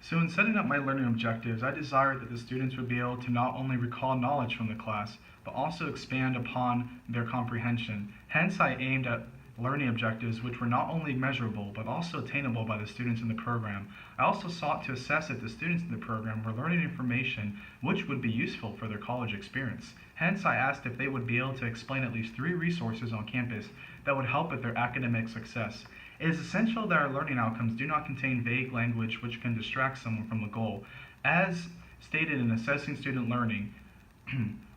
So in setting up my learning objectives, I desired that the students would be able to not only recall knowledge from the class, but also expand upon their comprehension. Hence, I aimed at learning objectives which were not only measurable, but also attainable by the students in the program. I also sought to assess if the students in the program were learning information which would be useful for their college experience. Hence, I asked if they would be able to explain at least 3 resources on campus that would help with their academic success. It is essential that our learning outcomes do not contain vague language which can distract someone from the goal. As stated in assessing student learning,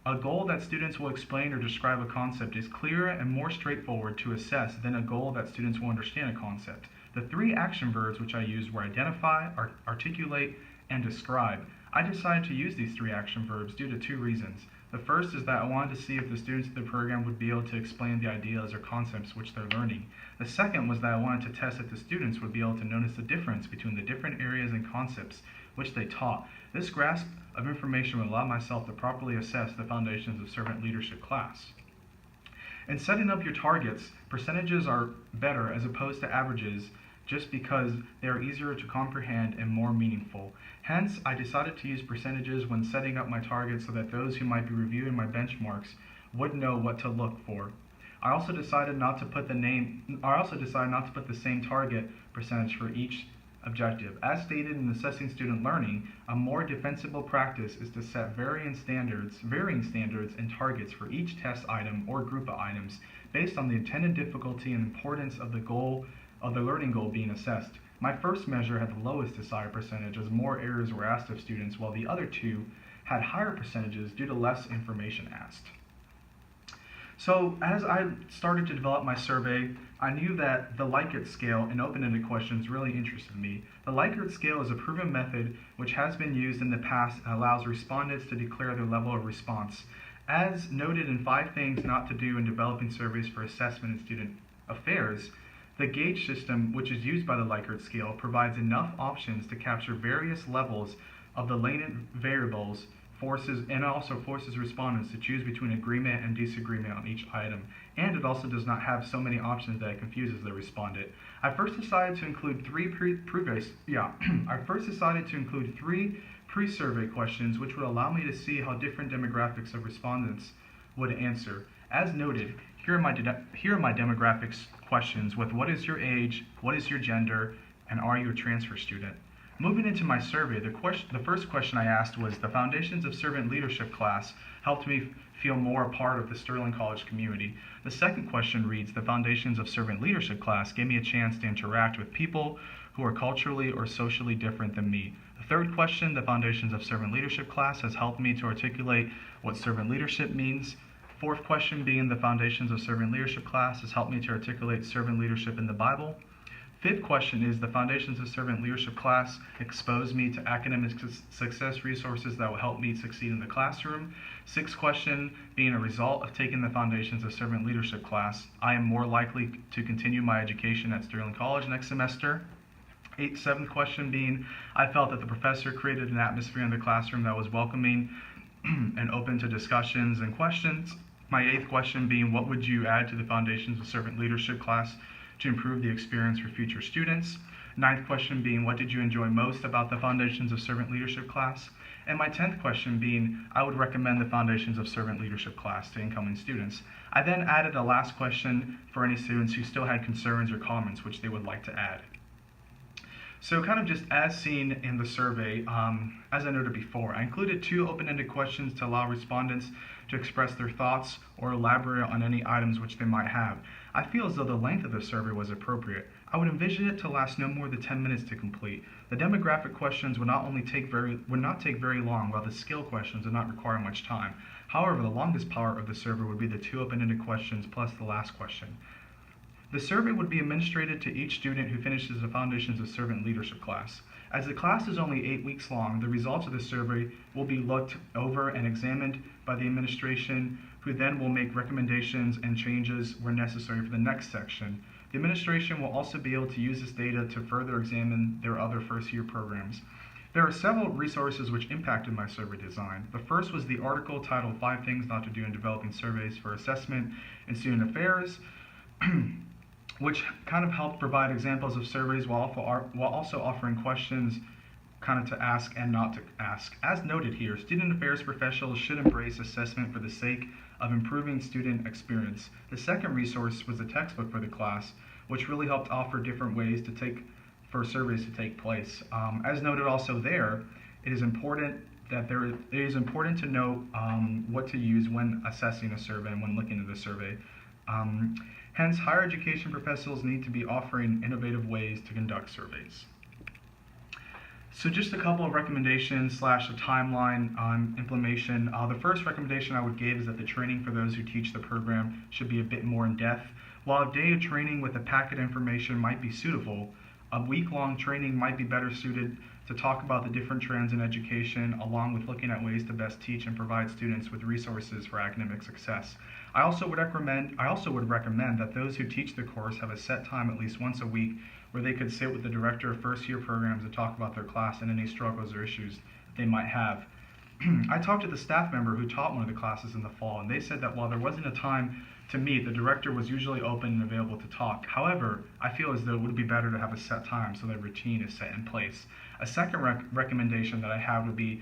a goal that students will explain or describe a concept is clearer and more straightforward to assess than a goal that students will understand a concept. The 3 action verbs which I used were identify, articulate, and describe. I decided to use these 3 action verbs due to 2 reasons. The first is that I wanted to see if the students of the program would be able to explain the ideas or concepts which they're learning. The second was that I wanted to test if the students would be able to notice the difference between the different areas and concepts which they taught. This grasp of information would allow myself to properly assess the foundations of servant leadership class. In setting up your targets, percentages are better as opposed to averages just because they are easier to comprehend and more meaningful. Hence, I decided to use percentages when setting up my targets so that those who might be reviewing my benchmarks would know what to look for. I also decided not to put the same target percentage for each objective. As stated in assessing student learning, a more defensible practice is to set varying standards and targets for each test item or group of items based on the intended difficulty and importance of the learning goal being assessed. My first measure had the lowest desired percentage as more errors were asked of students, while the other 2 had higher percentages due to less information asked. So as I started to develop my survey, I knew that the Likert scale and open-ended questions really interested me. The Likert scale is a proven method which has been used in the past and allows respondents to declare their level of response. As noted in 5 things not to do in developing surveys for assessment in student affairs, the gauge system, which is used by the Likert scale, provides enough options to capture various levels of the latent variables, and also forces respondents to choose between agreement and disagreement on each item. And it also does not have so many options that it confuses the respondent. I first decided to include 3 pre-survey questions which would allow me to see how different demographics of respondents would answer. As noted, here are my demographics questions with what is your age, what is your gender, and are you a transfer student? Moving into my survey, the first question I asked was, the Foundations of Servant Leadership class helped me feel more a part of the Sterling College community. The second question reads, the Foundations of Servant Leadership class gave me a chance to interact with people who are culturally or socially different than me. The third question, the Foundations of Servant Leadership class has helped me to articulate what servant leadership means. Fourth question being the Foundations of Servant Leadership class has helped me to articulate servant leadership in the Bible. Fifth question is the Foundations of Servant Leadership class exposed me to academic success resources that will help me succeed in the classroom. Sixth question being a result of taking the Foundations of Servant Leadership class, I am more likely to continue my education at Sterling College next semester. Seventh question being, I felt that the professor created an atmosphere in the classroom that was welcoming and open to discussions and questions. My eighth question being, what would you add to the Foundations of Servant Leadership class to improve the experience for future students? Ninth question being, what did you enjoy most about the Foundations of Servant Leadership class? And my 10th question being, I would recommend the Foundations of Servant Leadership class to incoming students. I then added a last question for any students who still had concerns or comments which they would like to add. So kind of just as seen in the survey, as I noted before, I included 2 open-ended questions to allow respondents to express their thoughts or elaborate on any items which they might have. I feel as though the length of the survey was appropriate. I would envision it to last no more than 10 minutes to complete. The demographic questions would not take very long, while the skill questions would not require much time. However, the longest part of the survey would be the 2 open-ended questions plus the last question. The survey would be administered to each student who finishes the Foundations of Servant Leadership class. As the class is only 8 weeks long, the results of the survey will be looked over and examined by the administration, who then will make recommendations and changes where necessary for the next section. The administration will also be able to use this data to further examine their other first-year programs. There are several resources which impacted my survey design. The first was the article titled 5 Things Not to Do in Developing Surveys for Assessment in Student Affairs, which kind of helped provide examples of surveys while also offering questions kind of to ask and not to ask. As noted here, student affairs professionals should embrace assessment for the sake of improving student experience. The second resource was a textbook for the class, which really helped offer different ways for surveys to take place. As noted also there, it is important to know what to use when assessing a survey and when looking at a survey. Hence, higher education professionals need to be offering innovative ways to conduct surveys. So just a couple of recommendations / a timeline on implementation. The first recommendation I would give is that the training for those who teach the program should be a bit more in depth. While a day of training with a packet of information might be suitable, a week-long training might be better suited to talk about the different trends in education, along with looking at ways to best teach and provide students with resources for academic success. I also would recommend that those who teach the course have a set time at least once a week where they could sit with the director of first-year programs to talk about their class and any struggles or issues they might have. I talked to the staff member who taught one of the classes in the fall, and they said that while there wasn't a time to meet, the director was usually open and available to talk. However, I feel as though it would be better to have a set time so that routine is set in place. A second recommendation that I have would be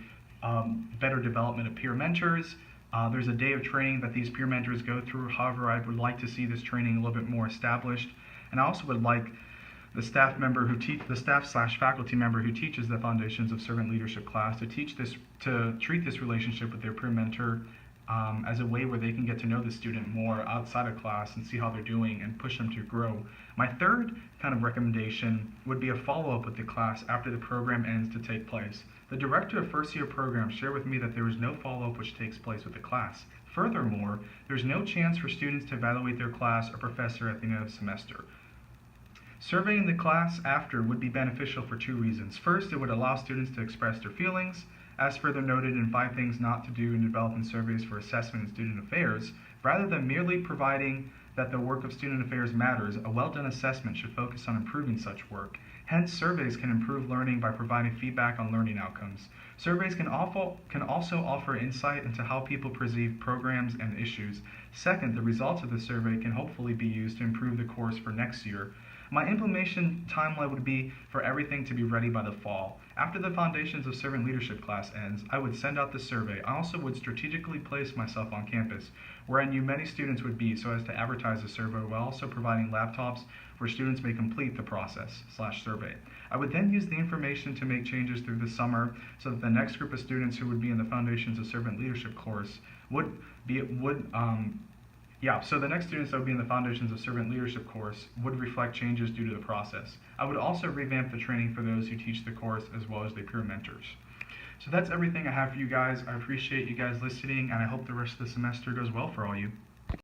better development of peer mentors. There's a day of training that these peer mentors go through. However, I would like to see this training a little bit more established. And I also would like the staff / faculty member who teaches the Foundations of Servant Leadership class to treat this relationship with their peer mentor as a way where they can get to know the student more outside of class and see how they're doing and push them to grow. My third kind of recommendation would be a follow-up with the class after the program ends to take place. The director of first-year programs shared with me that there is no follow-up which takes place with the class. Furthermore, there's no chance for students to evaluate their class or professor at the end of the semester. Surveying the class after would be beneficial for two reasons. First, it would allow students to express their feelings, as further noted in 5 Things Not to Do in Developing Surveys for Assessment in Student Affairs. Rather than merely providing that the work of student affairs matters, a well-done assessment should focus on improving such work. Hence, surveys can improve learning by providing feedback on learning outcomes. Surveys can also offer insight into how people perceive programs and issues. Second, the results of the survey can hopefully be used to improve the course for next year. My implementation timeline would be for everything to be ready by the fall. After the Foundations of Servant Leadership class ends, I would send out the survey. I also would strategically place myself on campus, where I knew many students would be, so as to advertise the survey while also providing laptops where students may complete the process / survey. I would then use the information to make changes through the summer so that the next group of students who would be in the Foundations of Servant Leadership course so the next students that would be in the Foundations of Servant Leadership course would reflect changes due to the process. I would also revamp the training for those who teach the course as well as their peer mentors. So that's everything I have for you guys. I appreciate you guys listening, and I hope the rest of the semester goes well for all you.